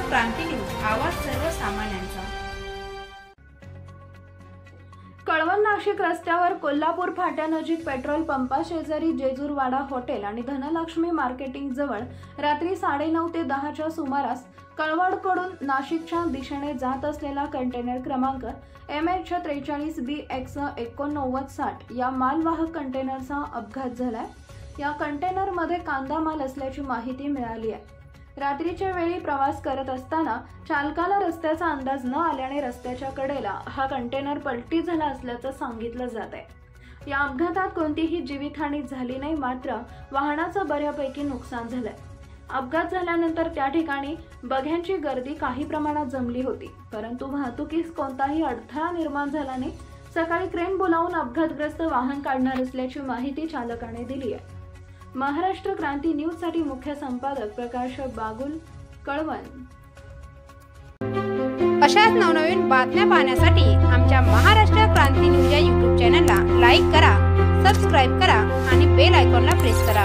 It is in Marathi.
क्रांती न्यूज, आवाज सर्वसामान्यांचा। कळवण नाशिक रस्त्यावर कोल्हापूर फाट्यानजीक पेट्रोल पंपाशेजारी जेजूरवाडा हॉटेल आणि धनलक्ष्मी मार्केटिंग जवळ रात्री 9:30 ते 10च्या सुमारास कळवणकडून नाशिकच्या दिशेने जात असलेला कंटेनर क्रमांक MH43BX8960 या मालवाहक कंटेनरचा अपघात झालाय। या कंटेनरमध्ये कांदा माल असल्याची माहिती मिळाली आहे। रात्रीच्या वेळी प्रवास करत असताना चालकाला रस्त्याचा अंदाज न आल्याने रस्त्याच्या कडेला हा कंटेनर पलटी झाला असल्याचं सांगितलं जात आहे। या अपघातात कोणतीही जीवितहानी झाली नाही, मात्र वाहनाचं बऱ्यापैकी नुकसान झालंय। अपघात झाल्यानंतर त्या ठिकाणी बघ्यांची गर्दी काही प्रमाणात जमली होती, परंतु वाहतुकीस कोणताही अडथळा निर्माण झाला नाही। सकाळी क्रेन बोलावून अपघातग्रस्त वाहन काढणार असल्याची माहिती चालकाने दिली आहे। महाराष्ट्र क्रांती न्यूज साठी मुख्य संपादक प्रकाश बागुल, कळवण। अशाच नवनवीन बातम्या पाहण्यासाठी आमच्या महाराष्ट्र क्रांती न्यूज या YouTube चॅनलला लाईक करा, सबस्क्राईब करा आणि बेल आयकॉनला प्रेस करा।